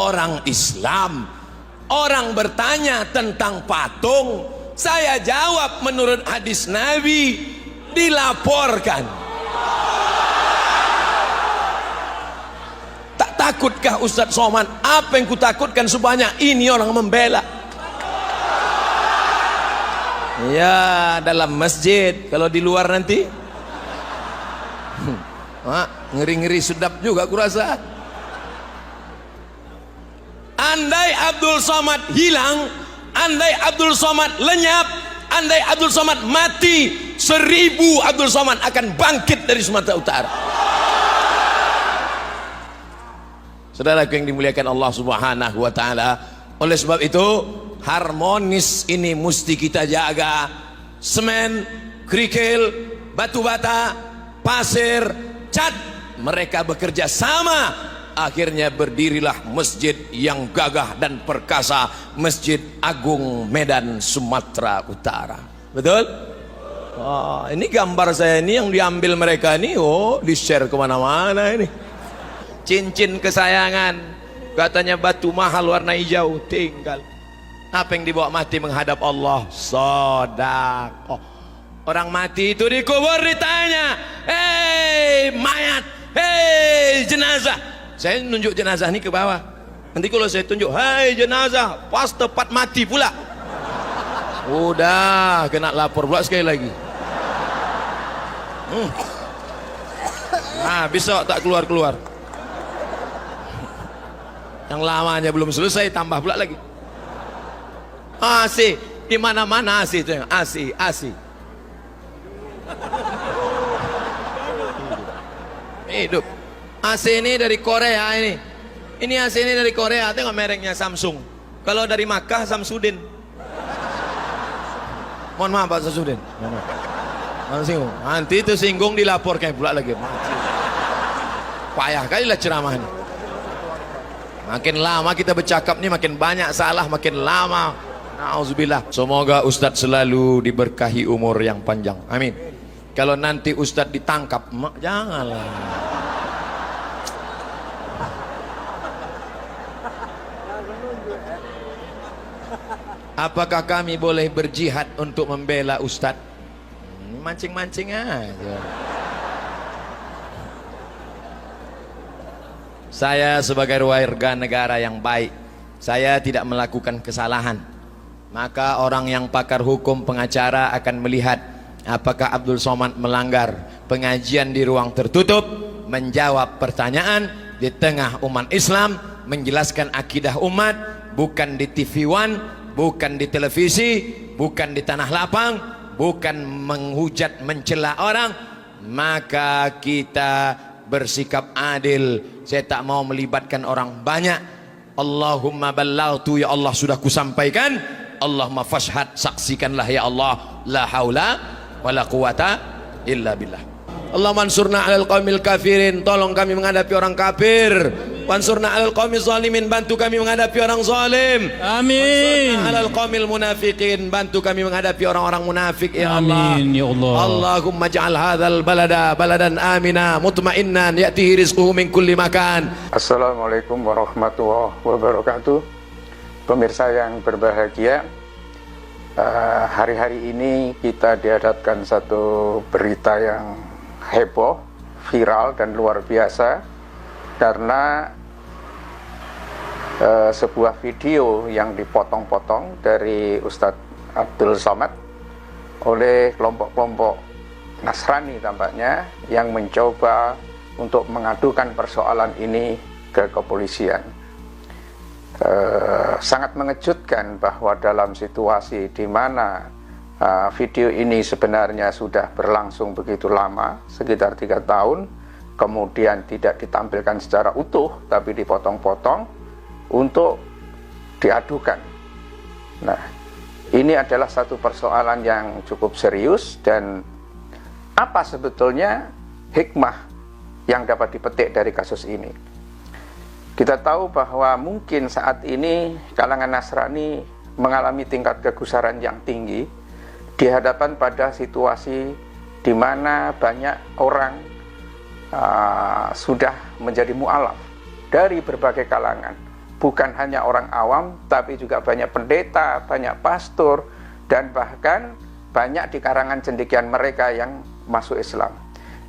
orang Islam. Orang bertanya tentang patung, saya jawab menurut hadis Nabi, dilaporkan. Tak takutkah Ustadz Somad? Apa yang kutakutkan sebanyak ini orang membela? Ya, dalam masjid. Kalau di luar nanti ngeri-ngeri sedap juga kurasa. Andai Abdul Somad hilang, andai Abdul Somad lenyap, andai Abdul Somad mati, 1000 Abdul Somad akan bangkit dari Sumatera Utara. Saudaraku yang dimuliakan Allah Subhanahu wa taala, oleh sebab itu harmonis ini mesti kita jaga. Semen, kerikil, batu bata, pasir, cat, mereka bekerja sama. Akhirnya berdirilah masjid yang gagah dan perkasa, Masjid Agung Medan Sumatera Utara. Betul? Oh, ini gambar saya ini yang diambil mereka ini, di share kemana-mana ini. Cincin kesayangan, katanya batu mahal warna hijau, tinggal. Apa yang dibawa mati menghadap Allah? Sedekah. Orang mati itu dikubur ditanya, hei mayat, hei jenazah. Saya nunjuk jenazah ini ke bawah. Nanti kalau saya tunjuk, hai jenazah, pas tepat mati pula. Udah kena lapor pula sekali lagi. Nah, besok tak keluar-keluar. Yang lamanya belum selesai, tambah pula lagi. AC, di mana-mana AC itu, AC. Hidup. AC ini dari Korea ini. Ini AC ini dari Korea, tengok mereknya Samsung. Kalau dari Makkah Samsudin. Mohon maaf Pak Samsudin. Nanti itu singgung dilaporkan pula lagi. Payah kali lah ceramah ini. Makin lama kita bercakap nih makin banyak salah, makin lama. Nauzubillah. Semoga Ustadz selalu diberkahi umur yang panjang. Amin. Kalau nanti Ustadz ditangkap, janganlah. Apakah kami boleh berjihad untuk membela Ustadz? Mancing-mancing aja. Saya sebagai warga negara yang baik, saya tidak melakukan kesalahan. Maka orang yang pakar hukum pengacara akan melihat apakah Abdul Somad melanggar pengajian di ruang tertutup, menjawab pertanyaan di tengah umat Islam, menjelaskan akidah umat, bukan di TV One, bukan di televisi, bukan di tanah lapang, bukan menghujat mencela orang. Maka kita bersikap adil. Saya tak mau melibatkan orang banyak. Allahumma ballaghtu, ya Allah sudah kusampaikan. Allahumma fashhad, saksikanlah ya Allah. La haula wala quwata illa billah. Allahumma ansurna 'alal qaumil kafirin, tolong kami menghadapi orang kafir. Wansurna 'alal qaumil zalimin, bantu kami menghadapi orang zalim. Amin. Wansurna 'alal qaumil munafiqin, bantu kami menghadapi orang-orang munafik ya Allah. Amin ya Allah. Allahumma ja'al hadzal balada baladan amina mutmainnan ya'tihi rizquhu min kulli makan. Assalamualaikum warahmatullahi wabarakatuh. Pemirsa yang berbahagia, hari-hari ini kita dihadapkan satu berita yang heboh, viral dan luar biasa karena sebuah video yang dipotong-potong dari Ustadz Abdul Somad oleh kelompok-kelompok Nasrani tampaknya yang mencoba untuk mengadukan persoalan ini ke kepolisian. Sangat mengejutkan bahwa dalam situasi di mana video ini sebenarnya sudah berlangsung begitu lama, sekitar 3 tahun, kemudian tidak ditampilkan secara utuh tapi dipotong-potong untuk diadukan. Nah, ini adalah satu persoalan yang cukup serius. Dan apa sebetulnya hikmah yang dapat dipetik dari kasus ini? Kita tahu bahwa mungkin saat ini kalangan Nasrani mengalami tingkat kegusaran yang tinggi di hadapan pada situasi di mana banyak orang sudah menjadi mu'alaf dari berbagai kalangan, bukan hanya orang awam, tapi juga banyak pendeta, banyak pastor, dan bahkan banyak di karangan cendekiawan mereka yang masuk Islam.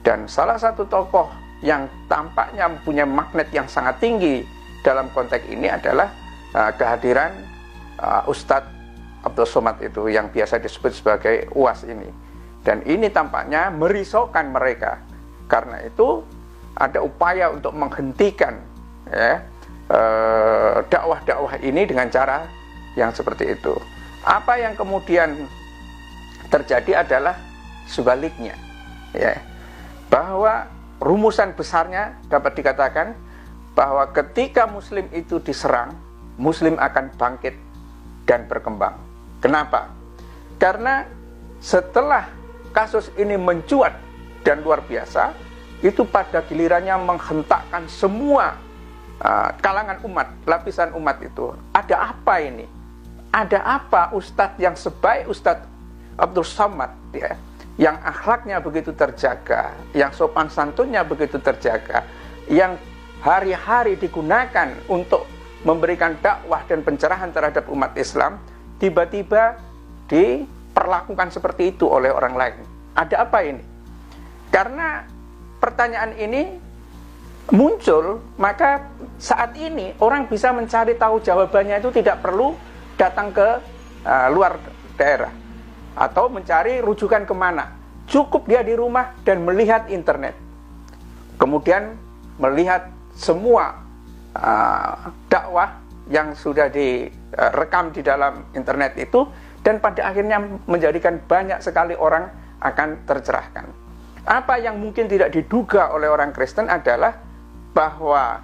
Dan salah satu tokoh yang tampaknya punya magnet yang sangat tinggi dalam konteks ini adalah kehadiran Ustadz Abdul Somad itu, yang biasa disebut sebagai UAS ini. Dan ini tampaknya merisaukan mereka. Karena itu ada upaya untuk menghentikan dakwah-dakwah ini dengan cara yang seperti itu. Apa yang kemudian terjadi adalah sebaliknya, bahwa rumusan besarnya dapat dikatakan bahwa ketika Muslim itu diserang, Muslim akan bangkit dan berkembang. Kenapa? Karena setelah kasus ini mencuat dan luar biasa, itu pada gilirannya menghentakkan semua kalangan umat, lapisan umat itu. Ada apa ini? Ada apa Ustadz yang sebaik Ustadz Abdul Somad, yang akhlaknya begitu terjaga, yang sopan santunnya begitu terjaga, yang hari-hari digunakan untuk memberikan dakwah dan pencerahan terhadap umat Islam, tiba-tiba diperlakukan seperti itu oleh orang lain. Ada apa ini? Karena pertanyaan ini muncul, maka saat ini orang bisa mencari tahu jawabannya itu tidak perlu datang ke luar daerah atau mencari rujukan kemana. Cukup dia di rumah dan melihat internet, kemudian melihat semua dakwah yang sudah direkam di dalam internet itu, dan pada akhirnya menjadikan banyak sekali orang akan tercerahkan. Apa yang mungkin tidak diduga oleh orang Kristen adalah bahwa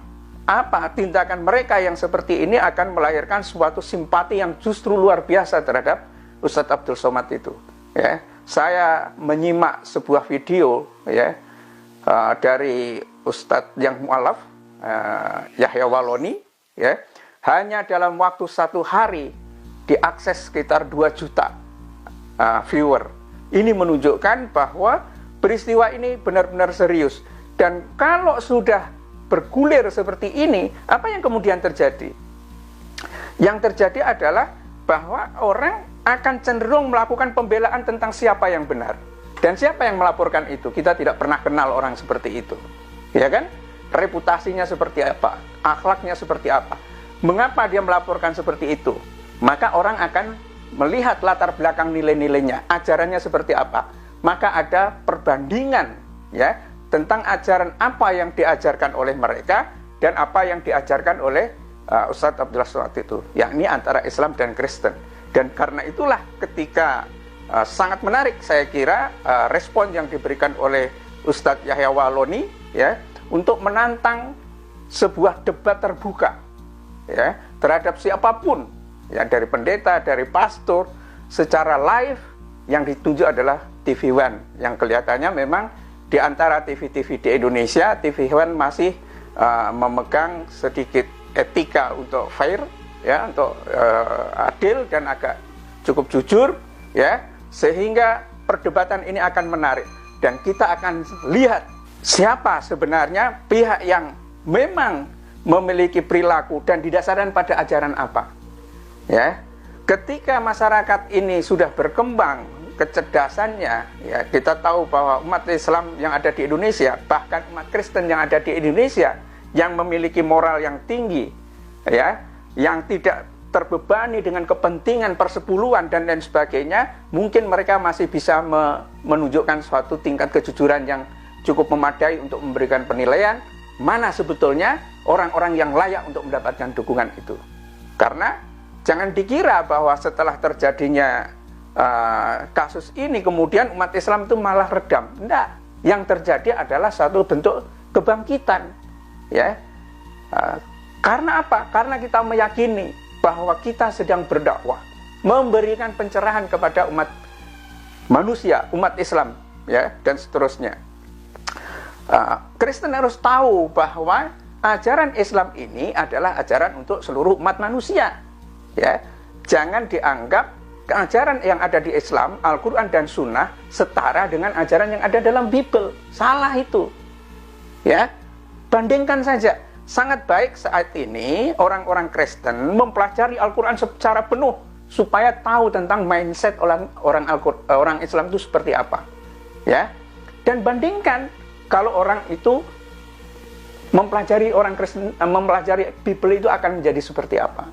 tindakan mereka yang seperti ini akan melahirkan suatu simpati yang justru luar biasa terhadap Ustadz Abdul Somad itu. Saya menyimak sebuah video dari Ustadz yang mualaf Yahya Waloni, hanya dalam waktu 1 hari diakses sekitar 2 juta viewer. Ini menunjukkan bahwa peristiwa ini benar-benar serius. Dan kalau sudah bergulir seperti ini, apa yang kemudian terjadi? Yang terjadi adalah bahwa orang akan cenderung melakukan pembelaan tentang siapa yang benar. Dan siapa yang melaporkan itu? Kita tidak pernah kenal orang seperti itu. Ya kan? Reputasinya seperti apa? Akhlaknya seperti apa? Mengapa dia melaporkan seperti itu? Maka orang akan melihat latar belakang nilai-nilainya, ajarannya seperti apa. Maka ada perbandingan tentang ajaran apa yang diajarkan oleh mereka dan apa yang diajarkan oleh Ustadz Abdul Somad itu, yakni antara Islam dan Kristen. Dan karena itulah ketika sangat menarik saya kira respon yang diberikan oleh Ustadz Yahya Waloni untuk menantang sebuah debat terbuka terhadap siapapun, dari pendeta, dari pastor, secara live. Yang ditunjuk adalah TV One, yang kelihatannya memang di antara TV-TV di Indonesia, TV One masih memegang sedikit etika untuk fair, untuk adil dan agak cukup jujur, sehingga perdebatan ini akan menarik. Dan kita akan lihat siapa sebenarnya pihak yang memang memiliki perilaku dan didasarkan pada ajaran apa. Ketika masyarakat ini sudah berkembang kecerdasannya, kita tahu bahwa umat Islam yang ada di Indonesia, bahkan umat Kristen yang ada di Indonesia, yang memiliki moral yang tinggi, yang tidak terbebani dengan kepentingan persepuluhan dan lain sebagainya, mungkin mereka masih bisa menunjukkan suatu tingkat kejujuran yang cukup memadai untuk memberikan penilaian mana sebetulnya orang-orang yang layak untuk mendapatkan dukungan itu. Karena jangan dikira bahwa setelah terjadinya kasus ini kemudian umat Islam itu malah redam. Tidak. Yang terjadi adalah satu bentuk kebangkitan. Karena apa? Karena kita meyakini bahwa kita sedang berdakwah, memberikan pencerahan kepada umat manusia, umat Islam, dan seterusnya. Kristen harus tahu bahwa ajaran Islam ini adalah ajaran untuk seluruh umat manusia. Jangan dianggap ajaran yang ada di Islam, Al-Quran dan Sunnah setara dengan ajaran yang ada dalam Bible. Salah itu. Bandingkan saja. sangat baik saat ini orang-orang Kristen mempelajari Al-Quran secara penuh supaya tahu tentang mindset orang Islam itu seperti apa, ya. Dan bandingkan kalau orang itu mempelajari mempelajari Bible itu akan menjadi seperti apa.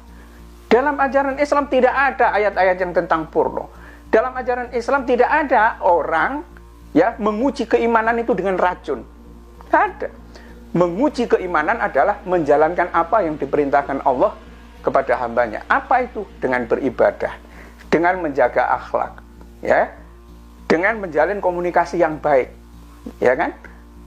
Dalam ajaran Islam tidak ada ayat-ayat yang tentang porno. Dalam ajaran Islam tidak ada orang ya menguji keimanan itu dengan racun. Tidak ada. Menguji keimanan adalah menjalankan apa yang diperintahkan Allah kepada hambanya. Apa itu? Dengan beribadah, dengan menjaga akhlak, ya, dengan menjalin komunikasi yang baik, ya kan?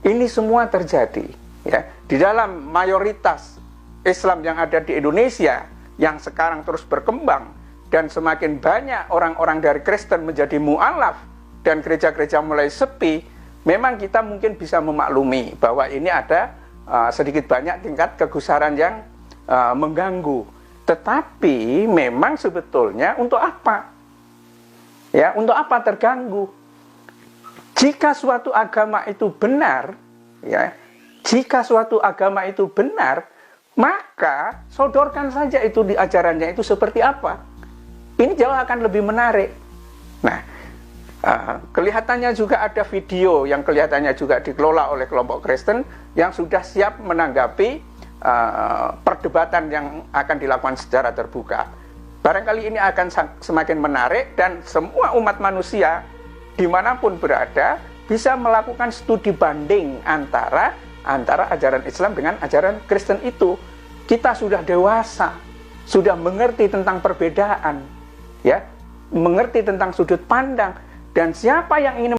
Ini semua terjadi, ya, di dalam mayoritas Islam yang ada di Indonesia yang sekarang terus berkembang dan semakin banyak orang-orang dari Kristen menjadi mu'alaf dan gereja-gereja mulai sepi. Memang kita mungkin bisa memaklumi bahwa ini ada sedikit banyak tingkat kegusaran yang mengganggu. Tetapi memang sebetulnya untuk apa? Ya, untuk apa terganggu? Jika suatu agama itu benar, ya, jika suatu agama itu benar, maka sodorkan saja itu di ajarannya itu seperti apa. Ini jauh akan lebih menarik. Nah, kelihatannya juga ada video yang kelihatannya juga dikelola oleh kelompok Kristen yang sudah siap menanggapi perdebatan yang akan dilakukan secara terbuka. Barangkali ini akan semakin menarik dan semua umat manusia dimanapun berada bisa melakukan studi banding antara ajaran Islam dengan ajaran Kristen itu. Kita sudah dewasa, sudah mengerti tentang perbedaan, ya, mengerti tentang sudut pandang, dan siapa yang ingin